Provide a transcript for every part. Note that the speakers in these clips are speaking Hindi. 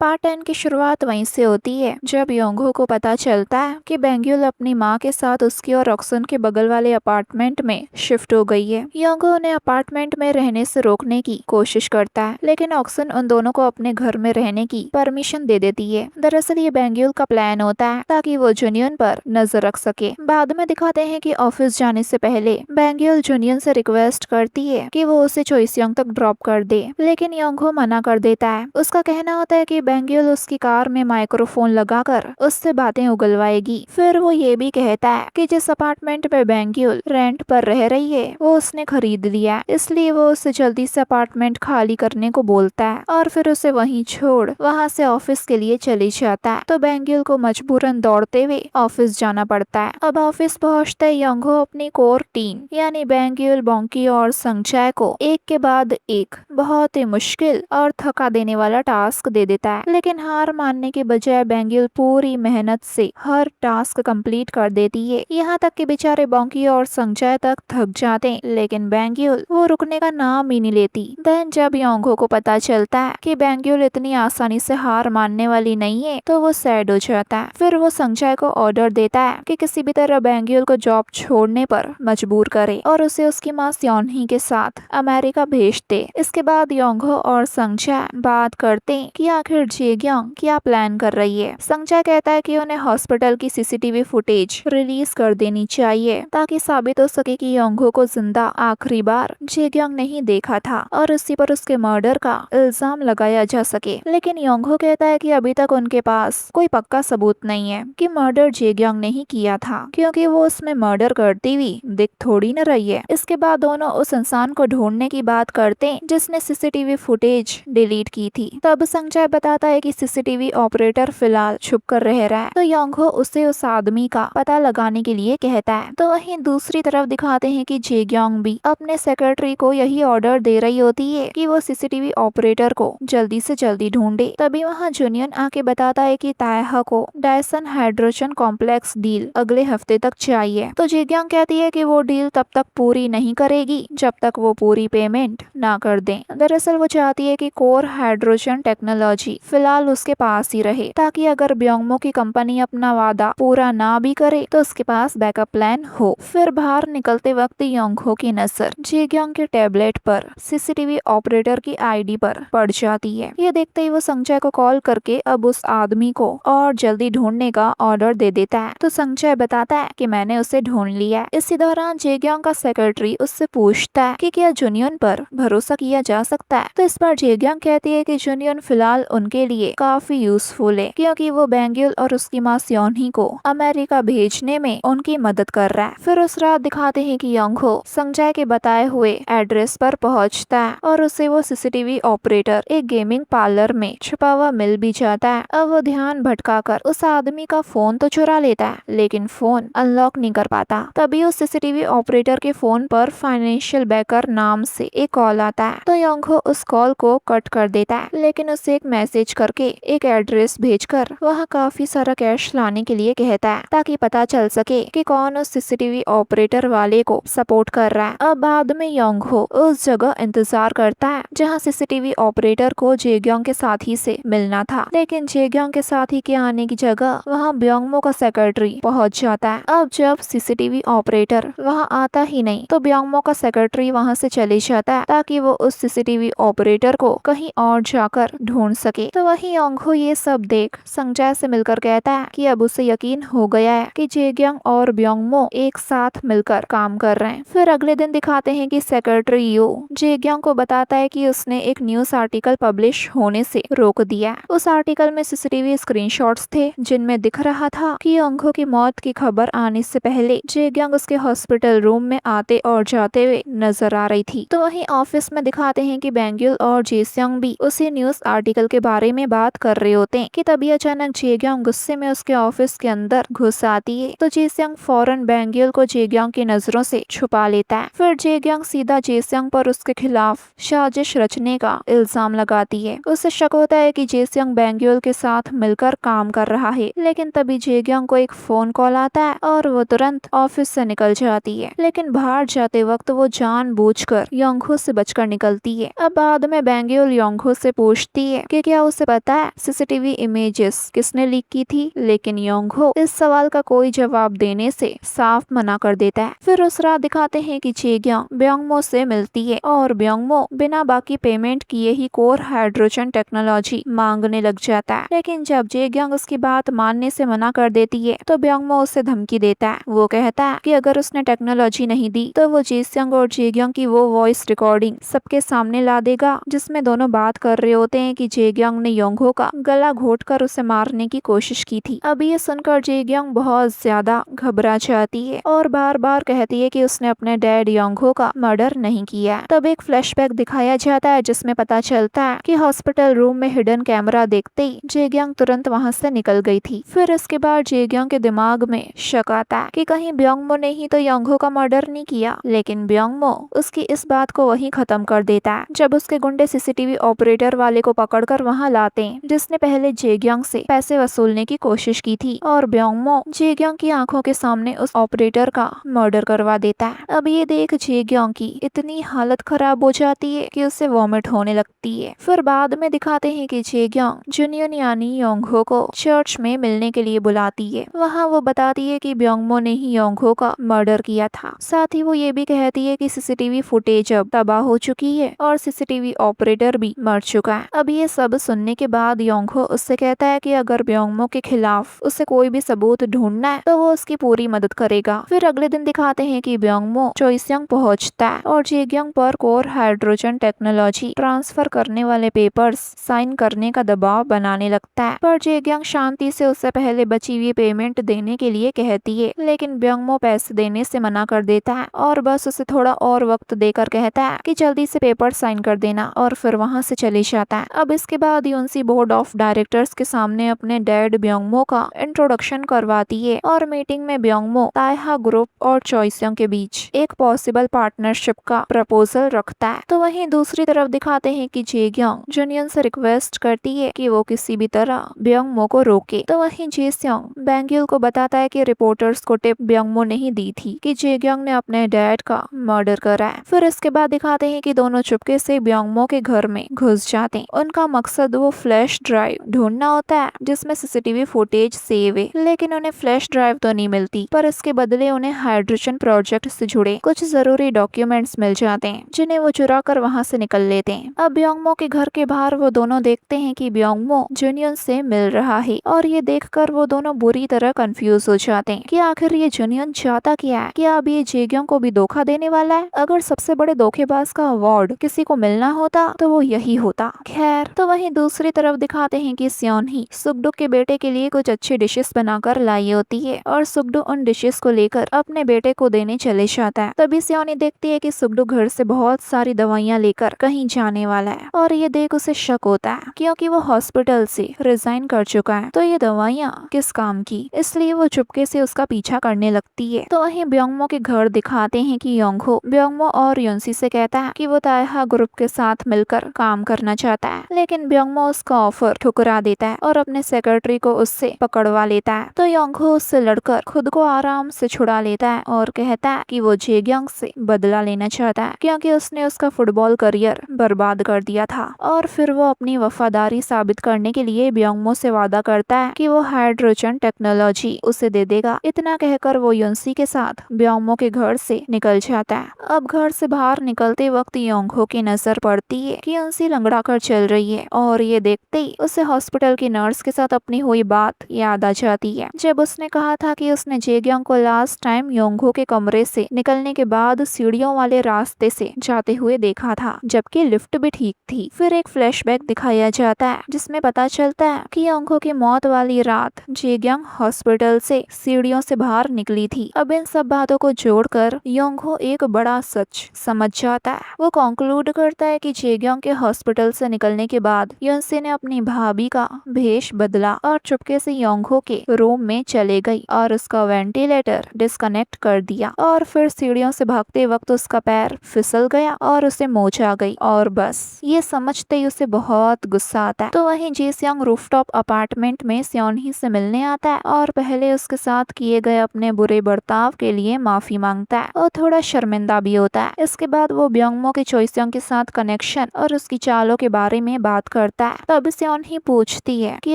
पार्ट 10 की शुरुआत वहीं से होती है जब योंगहो को पता चलता है कि बेंग्युल अपनी माँ के साथ उसकी और रॉक्सन के बगल वाले अपार्टमेंट में शिफ्ट हो गई है। योंगहो उन्हें अपार्टमेंट में रहने से रोकने की कोशिश करता है, लेकिन ऑक्सन उन दोनों को अपने घर में रहने की परमिशन दे देती है। दरअसल ये बेंग्युल का प्लान होता है ताकि वो जुनियन पर नजर रख सके। बाद में दिखाते हैं कि ऑफिस जाने से पहले बेंग्युल जुनियन से रिक्वेस्ट करती है कि वो उसे चोइसियोंग तक ड्रॉप कर दे, लेकिन योंगहो मना कर देता है। उसका कहना होता है कि बेंग्युल उसकी कार में माइक्रोफोन लगाकर उससे बातें उगलवाएगी। फिर वो ये भी कहता है कि जिस अपार्टमेंट में बेंग्युल रेंट पर रह रही है वो उसने खरीद लिया, इसलिए वो उसे जल्दी से अपार्टमेंट खाली करने को बोलता है और फिर उसे वहीं छोड़ वहाँ से ऑफिस के लिए चली जाता है। तो बेंग्युल को मजबूरन दौड़ते हुए ऑफिस जाना पड़ता है। अब ऑफिस पहुँचते योंगहो अपनी कोर टीम यानी बेंग्युल, बॉन्की और संगचाय को एक के बाद एक बहुत ही मुश्किल और थका देने वाला टास्क दे देता है, लेकिन हार मानने के बजाय बेंग्युल पूरी मेहनत से हर टास्क कंप्लीट कर देती है। यहाँ तक कि बेचारे बॉन्की और संगचाय तक थक जाते हैं, लेकिन बेंग्युल वो रुकने का नाम ही नहीं लेती। देन जब योंगहो को पता चलता है कि बेंग्युल इतनी आसानी से हार मानने वाली नहीं है तो वो सैड हो जाता है। फिर वो संगचाय को ऑर्डर देता है कि किसी भी तरह बेंग्युल को जॉब छोड़ने पर मजबूर करे और उसे उसकी माँ स्योनही के साथ अमेरिका भेज दे। इसके बाद योंगहो और संगचाय बात करते हैं कि आखिर जेग्योंग क्या प्लान कर रही है। संगचाय कहता है कि उन्हें हॉस्पिटल की सीसीटीवी फुटेज रिलीज कर देनी चाहिए ताकि साबित हो सके कि योंगहो को जिंदा आखिरी बार जेग्योंग ने ही देखा था और उसी पर उसके मर्डर का इल्जाम लगाया जा सके। लेकिन योंगहो कहता है कि अभी तक उनके पास कोई पक्का सबूत नहीं है कि मर्डर जेग्योंग ने ही किया था, क्योंकि वो उसमें मर्डर करती हुई दिख थोड़ी न रही है। इसके बाद दोनों उस इंसान को ढूंढने की बात करते हैं जिसने सीसीटीवी फुटेज डिलीट की थी। तब संगचाय बताता है कि सीसीटीवी ऑपरेटर फिलहाल छुप कर रह रहा है, तो योंगहो उसे उस आदमी का पता लगाने के लिए कहता है। तो वहीं दूसरी तरफ दिखाते हैं कि जेग्योंग भी अपने सेक्रेटरी को यही ऑर्डर दे रही होती है कि वो सीसीटीवी ऑपरेटर को जल्दी से जल्दी ढूंढे। तभी वहाँ जुनियन आके बताता है कि तायहा को डायसन हाइड्रोजन कॉम्प्लेक्स डील अगले हफ्ते तक चाहिए। तो जेग्योंग कहती है कि वो डील तब तक पूरी नहीं करेगी जब तक वो पूरी पेमेंट ना कर दें। दरअसल वो चाहती है कि कोर हाइड्रोजन टेक्नोलॉजी फिलहाल उसके पास ही रहे ताकि अगर ब्योंगमो की कंपनी अपना वादा पूरा ना भी करे तो उसके पास बैकअप प्लान हो। फिर बाहर निकलते वक्त योंगहो की नजर जेग्योंग के टैबलेट पर सीसीटीवी ऑपरेटर की आईडी पर पड़ जाती है। ये देखते ही वो संगचाय को कॉल करके अब उस आदमी को और जल्दी ढूंढने का ऑर्डर दे देता है। तो संगचाय बताता है कि मैंने उसे ढूंढ लिया। इसी दौरान जेग्योंग का सेक्रेटरी उससे पूछता है कि क्या जुनियन पर भरोसा किया जा सकता है। तो इस पर जेग्योंग कहती है कि जुनियन फिलहाल उनके लिए काफी यूजफुल है, क्योंकि वो बेंग्युल और उसकी माँ स्योनही को अमेरिका भेजने में उनकी मदद कर रहा है। फिर उस रात दिखाते हैं कि योंगहो संगचाय के बताए हुए एड्रेस पर पहुंचता है और उसे वो सीसीटीवी ऑपरेटर एक गेमिंग पार्लर में छुपा हुआ मिल भी जाता है। अब वो ध्यान भटकाकर उस आदमी का फोन तो चुरा लेता है, लेकिन फोन अनलॉक नहीं कर पाता। तभी उस सीसीटीवी ऑपरेटर के फोन पर फाइनेंशियल बैकर नाम से एक कॉल आता है। तो योंगहो उस कॉल को कट कर देता है, लेकिन उसे एक मैसेज करके एक एड्रेस भेजकर वहाँ काफी सारा कैश लाने के लिए कहता है ताकि पता चल सके कि कौन उस सीसीटीवी ऑपरेटर वाले को सपोर्ट कर रहा है। अब बाद में योंगहो उस जगह इंतजार करता है जहाँ सीसीटीवी ऑपरेटर को जेग्योंग के साथी से मिलना था, लेकिन जेग्योंग के साथी के आने की जगह वहाँ ब्योंगमो का सेक्रेटरी पहुँच जाता है। अब जब सीसीटीवी ऑपरेटर वहाँ आता ही नहीं तो ब्योंगमो का सेक्रेटरी वहाँ से चले जाता है ताकि वो उस सीसीटीवी ऑपरेटर को कहीं और जाकर ढूंढ सके। तो वही योंगहो ये सब देख संगचाय से मिलकर कहता है कि अब उसे यकीन हो गया है कि जेग्योंग और ब्योंगमो एक साथ मिलकर काम कर रहे हैं। फिर अगले दिन दिखाते हैं कि सेक्रेटरी यू जेग्योंग को बताता है कि उसने एक न्यूज आर्टिकल पब्लिश होने से रोक दिया। उस आर्टिकल में सीसीटीवी स्क्रीनशॉट्स थे जिनमें दिख रहा था कि योंगहो की मौत की खबर आने से पहले जेग्योंग उसके हॉस्पिटल रूम में आते और जाते हुए नजर आ रही थी। तो वहीं ऑफिस में दिखाते हैं कि बेंग्युल और जेस्योंग भी उसी न्यूज आर्टिकल के बारे में बात कर रहे होते हैं कि तभी अचानक जेग्योंग गुस्से में उसके ऑफिस के अंदर घुस आती है। तो जेस्योंग फौरन बेंग्युल को जेग्योंग की नजरों से छुपा लेता है। फिर जेग्योंग सीधा जेस्योंग पर उसके खिलाफ साजिश रचने का इल्जाम लगाती है। उसे शक होता है कि जेस्योंग बेंग्युल के साथ मिलकर काम कर रहा है, लेकिन तभी जेग्योंग को एक फोन कॉल आता है और वो तुरंत ऑफिस से निकल जाती है। लेकिन बाहर जाते वक्त वो जानबूझकर योंगहो से बचकर निकलती है। अब बाद में बेंग्युल योंगहो से पूछती है कि क्या उसे पता है सीसीटीवी इमेजेस किसने लीक की थी, लेकिन योंगहो इस सवाल का कोई जवाब देने से साफ मना कर देता है। फिर उस रात दिखाते हैं कि जेग्यांग ब्योंगमो से मिलती है और ब्योंगमो बिना बाकी पेमेंट किए ही कोर हाइड्रोजन टेक्नोलॉजी मांगने लग जाता है। लेकिन जब जेग्यांग उसकी बात मानने से मना कर देती है तो ब्योंगमो उसे धमकी देता है। वो कहता है कि अगर उसने टेक्नोलॉजी नहीं दी तो वो जेस्यांग और जेग्यांग की वो वॉइस रिकॉर्डिंग सबके सामने ला देगा, जिसमें दोनों बात कर रहे होते हैं कि जेग्यांग ने योंगहो का गला घोटकर उसे मारने की कोशिश की थी। अब ये सुनकर जेग्यांग बहुत ज्यादा घबरा जाती है और बार बार कहती है कि उसने अपने डैड योंगहो का मर्डर नहीं किया। तब एक फ्लैशबैक दिखाया जाता है जिसमें पता चलता है कि हॉस्पिटल रूम में हिडन कैमरा देखते ही जेग्यांग तुरंत वहां से निकल गई थी। फिर इसके बाद जेग्यांग के दिमाग में शक आता है कि कहीं ब्योंगमो ने ही तो योंगहो का मर्डर नहीं किया, लेकिन ब्योंगमो उसकी इस बात को वहीं खत्म कर देता है जब उसके गुंडे सीसीटीवी ऑपरेटर वाले को पकड़कर वहां लाते हैं, जिसने पहले जेग्यांग से पैसे वसूलने की कोशिश की थी और ब्योंगमो जेग्यांग की आंखों के सामने उस ऑपरेटर का मर्डर करवा देता है। अब ये देख जेग्यांग की इतनी हालत खराब हो जाती है कि उसे वॉमिट होने लगती है। फिर बाद में दिखाते हैं कि जेग्यांग जुनियन यानी योंगहो को चर्च में मिलने के लिए बुलाती है। वहाँ वो बताती है कि ब्योंगमो ने ही योंगहो का मर्डर किया था। साथ ही वो ये भी कहती है कि सीसीटीवी फुटेज अब तबाह हो चुकी है और सीसीटीवी ऑपरेटर भी मर चुका है। अब ये सब सुनने के बाद योंगहो उससे कहता है कि अगर ब्योंगमो के खिलाफ उसे कोई भी सबूत ढूंढना है तो वो उसकी पूरी मदद करेगा। फिर अगले दिन दिखाते हैं कि ब्योंगमो चोइसयांग पहुंचता है और जेग्यांग पर कोर हाइड्रोजन टेक्नोलॉजी ट्रांसफर करने वाले पेपर्स साइन करने का दबाव बनाने लगता है, पर जेग्यांग शांति से उससे पहले बची हुई पेमेंट देने के लिए कहती है, लेकिन ब्योंगमो पैसे देने से मना कर देता है और बस उसे थोड़ा और वक्त देकर कहता है कि जल्दी से पेपर साइन कर देना और फिर वहां से चले जाता है। अब इसके बाद यूएनसी बोर्ड ऑफ डायरेक्टर्स के सामने अपने डैड ब्योंगमो का इंट्रोडक्शन करवाती है और मीटिंग में ब्योंगमो ताइहा ग्रुप और चोइसयांग के बीच एक पॉसिबल पार्टनरशिप का प्रपोजल रखता है। तो वहीं दूसरी तरफ दिखाते हैं कि जेग्यांग जुनियन से रिक्वेस्ट करती है कि वो किसी भी तरह ब्योंगमो को रोके। तो वहीं जेस्यांग बैंग्यूल को बताता है कि रिपोर्टर्स को टिप ब्योंगमो ने ही दी थी कि जेग्यांग ने अपने डैड का मर्डर करा है। फिर इसके बाद दिखाते हैं कि दोनों चुपके से ब्योंगमो के घर में घुस जाते हैं। उनका मकसद वो फ्लैश ड्राइव ढूंढना होता है जिसमें सीसीटीवी फुटेज सेव है, लेकिन उन्हें फ्लैश ड्राइव तो नहीं मिलती, पर इसके बदले उन्हें हाइड्रोजन प्रोजेक्ट से जुड़े कुछ जरूरी डॉक्यूमेंट्स मिल जाते हैं जिन्हें वो चुरा कर वहाँ से निकल लेते हैं। अब ब्योंगमो के घर के बाहर वो दोनों देखते हैं कि ब्योंगमो जुनियन से मिल रहा है और ये देखकर वो दोनों बुरी तरह कंफ्यूज हो जाते हैं कि आखिर ये जुनियन चाहता क्या है। क्या अब ये जेग्यांग को भी धोखा देने वाला है? अगर सबसे बड़े धोखेबाज का अवार्ड किसी को मिलना होता तो वो यही होता। खैर, तो वहीं दूसरी तरफ दिखाते हैं कि स्योनही सुगडुक के बेटे के लिए कुछ अच्छी डिशेस बनाकर लाई होती है और सुगडुक उन डिशेस को लेकर अपने बेटे को देने चले जाता है। तभी स्योनी देखती है कि सुगडुक घर से बहुत सारी दवाइयाँ लेकर कहीं जाने वाला है और ये देख उसे शक होता है क्योंकि वो हॉस्पिटल से रिजाइन कर चुका है, तो ये दवाइयाँ किस काम की, इसलिए वो चुपके से उसका पीछा करने लगती है। तो वहीं ब्योंगमो के घर दिखाते हैं कि योंगहो ब्योंगमो और युनसी से कहता है कि वो ताइहा ग्रुप के साथ मिलकर काम करना चाहता है, लेकिन ब्योंगमो उसका ऑफर ठुकरा देता है और अपने सेक्रेटरी को उससे पकड़वा लेता है। तो योंगहो उससे लड़कर खुद को आराम से छुड़ा लेता है और कहता है कि वो जेग्यांग से बदला लेना चाहता है क्योंकि उसने उसका फुटबॉल करियर बर्बाद कर दिया था। और फिर वो अपनी वफादारी साबित करने के लिए ब्योंगमो से वादा करता है कि वो हाइड्रोजन टेक्नोलॉजी उसे दे देगा। इतना कहकर वो युनसी के साथ ब्योंगमो के घर से निकल जाता है। अब घर से बाहर निकलते वक्त योंगहो की नजर पड़ती है कि युनसी लंगड़ा कर चल रही है और ये देखते ही उसे हॉस्पिटल की नर्स के साथ अपनी हुई बात याद आ जाती है, जब उसने कहा था कि उसने जेग्यांग को लास्ट टाइम योंगहो के कमरे से निकलने के बाद सीढ़ियों वाले रास्ते से जाते हुए देखा था, जबकि लिफ्ट भी ठीक थी। फिर एक फ्लैशबैक दिखाया जाता है जिसमें पता चलता है कि योंगहो की मौत वाली रात जेग्यांग हॉस्पिटल से सीढ़ियों से बाहर निकली थी। अब इन सब बातों को जोड़कर योंगहो एक बड़ा सच समझ जाता है। वो कंक्लूड करता है कि जेग्यांग के हॉस्पिटल से निकलने के बाद युनसी ने अपनी भाभी का भेष बदला और चुपके से योंगहो के रूम में चले गई और उसका वेंटिलेटर डिस्कनेक्ट कर दिया और फिर सीढ़ियों से भागते वक्त उसका पैर फिसल गया और उसे मोच आ गई और बस ये समझते ही उसे बहुत गुस्सा आता है। तो वहीं जेस्यांग रूफटॉप अपार्टमेंट में स्योनही से मिलने आता है और पहले उसके साथ किए गए अपने बुरे बर्ताव के लिए माफी मांगता है और थोड़ा शर्मिंदा भी होता है। इसके बाद वो ब्योंगमो के चोइसयांग के साथ कनेक्शन और उसकी चालों के बारे में बात करता होता है। तब स्योन ही पूछती है कि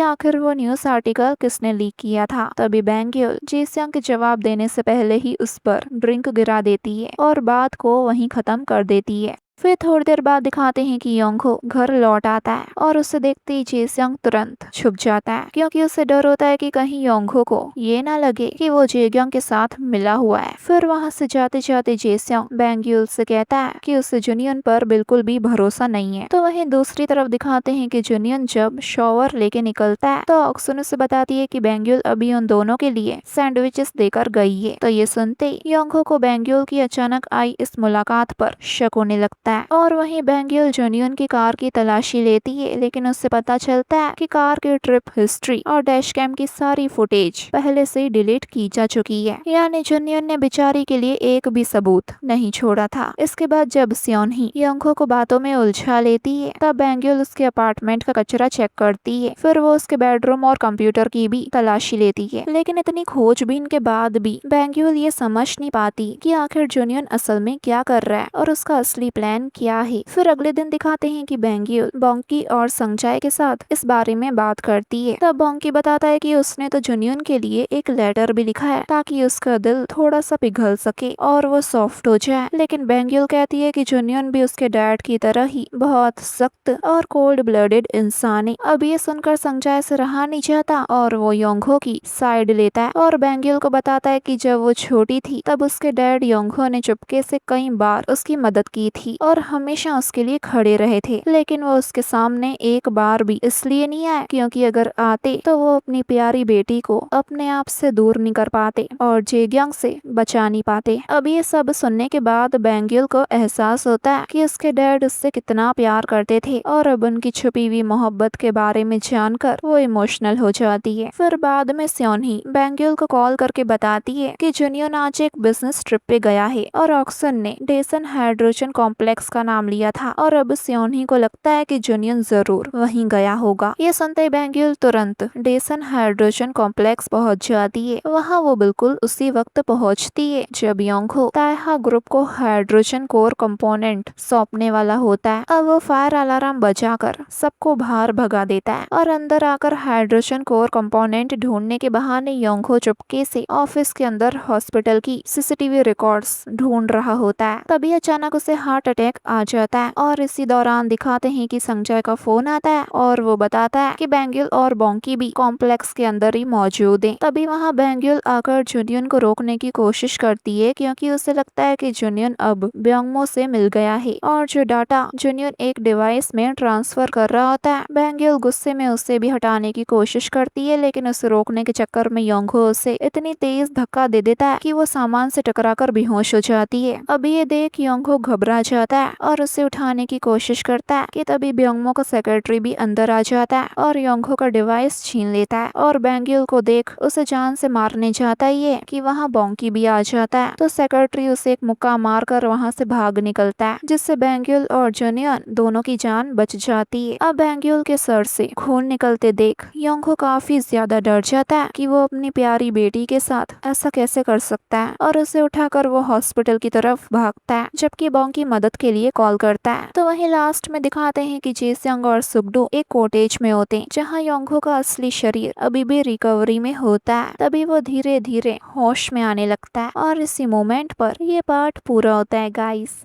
आखिर वो न्यूज़ आर्टिकल किसने लीक किया था। तभी बैंग्यूल जेसियोंग के जवाब देने से पहले ही उस पर ड्रिंक गिरा देती है और बात को वहीं खत्म कर देती है। फिर थोड़ी देर बाद दिखाते हैं कि योंगहो घर लौट आता है और उसे देखते ही जेसियोंग तुरंत छुप जाता है, क्योंकि उसे डर होता है कि कहीं योंगहो को ये ना लगे कि वो जेग्योंग के साथ मिला हुआ है। फिर वहां से जाते जाते जेसियोंग बैंग्यूल से कहता है कि उसे जुनियन पर बिल्कुल भी भरोसा नहीं है। तो वहीं दूसरी तरफ दिखाते हैं कि जुनियन जब शॉवर लेके निकलता है तो ऑक्सन उसे बताती है कि बैंग्यूल अभी उन दोनों के लिए सैंडविचेस देकर गई है। तो ये सुनते ही योंगहो को बैंग्यूल की अचानक आई इस मुलाकात पर शक होने लगता है और वहीं बैंग्यूल जुनियन की कार की तलाशी लेती है, लेकिन उससे पता चलता है कि कार की ट्रिप हिस्ट्री और डैश कैम की सारी फुटेज पहले से डिलीट की जा चुकी है, यानी जुनियन ने बेचारी के लिए एक भी सबूत नहीं छोड़ा था। इसके बाद जब सियोन ही योंगहो को बातों में उलझा लेती है तब बैंग्यूल उसके अपार्टमेंट का कचरा चेक करती है। फिर वो उसके बेडरूम और कंप्यूटर की भी तलाशी लेती है, लेकिन इतनी खोजबीन के बाद भी बैंग्यूल ये समझ नहीं पाती कि आखिर जुनियन असल में क्या कर रहा है और उसका असली प्लान क्या है। फिर अगले दिन दिखाते हैं कि बैंग्यूल बॉन्की और संगजाए के साथ इस बारे में बात करती है। तब बॉन्की बताता है कि उसने तो जुनियन के लिए एक लेटर भी लिखा है ताकि उसका दिल थोड़ा सा पिघल सके और वो सॉफ्ट हो जाए, लेकिन बैंग्यूल कहती है कि जुनियन भी उसके डैड की तरह ही बहुत सख्त और कोल्ड ब्लडेड इंसान है। अब ये सुनकर संगजाए से रहा नहीं जाता और वो योंगहो की साइड लेता है और बैंग्यूल को बताता है कि जब वो छोटी थी तब उसके डैड योंगहो ने चुपके से कई बार उसकी मदद की थी और हमेशा उसके लिए खड़े रहे थे, लेकिन वो उसके सामने एक बार भी इसलिए नहीं आए क्योंकि अगर आते तो वो अपनी प्यारी बेटी को अपने आप से दूर नहीं कर पाते और जेग्योंग से बचा नहीं पाते। अब ये सब सुनने के बाद बैंग्यूल को एहसास होता है कि उसके डैड उससे कितना प्यार करते थे और अब उनकी छुपी हुई मोहब्बत के बारे में जानकर वो इमोशनल हो जाती है। फिर बाद में सियोन ही बैंग्यूल को कॉल करके बताती है कि जुनियन आज एक बिजनेस ट्रिप पे गया है और ऑक्सन ने डेसन हाइड्रोजन कॉम्प्लेक्स का नाम लिया था और अब सियोन ही को लगता है कि जुनियन जरूर वहीं गया होगा। ये सुनते बैंग्यूल तुरंत डेसन हाइड्रोजन कॉम्प्लेक्स पहुंच जाती है। वहाँ वो बिल्कुल उसी वक्त पहुंचती है जब योंगहो ताइहा ग्रुप को हाइड्रोजन कोर कंपोनेंट सौंपने वाला होता है। अब वो फायर अलार्म बजाकर सबको बाहर भगा देता है और अंदर आकर हाइड्रोजन कोर कंपोनेंट ढूंढने के बहाने योंगहो चुपके से ऑफिस के अंदर हॉस्पिटल की सीसीटीवी रिकॉर्ड्स ढूंढ रहा होता है। तभी अचानक उसे हार्ट अटैक आ जाता है और इसी दौरान दिखाते हैं कि संजय का फोन आता है और वो बताता है कि बैंग्यूल और बॉन्की भी कॉम्प्लेक्स के अंदर ही मौजूद है। तभी वहाँ बैंग्यूल आकर जुनियन को रोकने की कोशिश करती है क्योंकि उसे लगता है कि जुनियन अब ब्योंगमो से मिल गया है और जो डाटा जुनियन एक डिवाइस में ट्रांसफर कर रहा होता है। बैंग्यूल गुस्से में उसे भी हटाने की कोशिश करती है, लेकिन उसे रोकने के चक्कर में योंगहो उसे इतनी तेज धक्का दे देता है कि वो सामान से टकराकर बेहोश हो जाती है। अब ये देख योंगहो घबरा जाता है और उसे उठाने की कोशिश करता है कि तभी ब्योंगमो का सेक्रेटरी भी अंदर आ जाता है और योंगहो का डिवाइस छीन लेता है और बैंग्यूल को देख उसे जान से मारने जाता ही है कि वहाँ बॉन्की भी आ जाता है। तो सेक्रेटरी उसे एक मुक्का मारकर वहाँ से भाग निकलता है, जिससे बैंग्यूल और जुनियन दोनों की जान बच जाती है। अब बैंग्यूल के सर से खून निकलते देख योंगहो काफी ज्यादा डर जाता है कि वो अपनी प्यारी बेटी के साथ ऐसा कैसे कर सकता है और उसे उठाकर वो हॉस्पिटल की तरफ भागता है, जबकि बॉन्की मदद के लिए कॉल करता है। तो वहीं लास्ट में दिखाते हैं कि जेसियोंग और सुगडो एक कॉटेज में होते हैं जहाँ योंगहो का असली शरीर अभी भी रिकवरी में होता है। तभी वो धीरे धीरे होश में आने लगता है और इसी मोमेंट पर ये पार्ट पूरा होता है गाइस।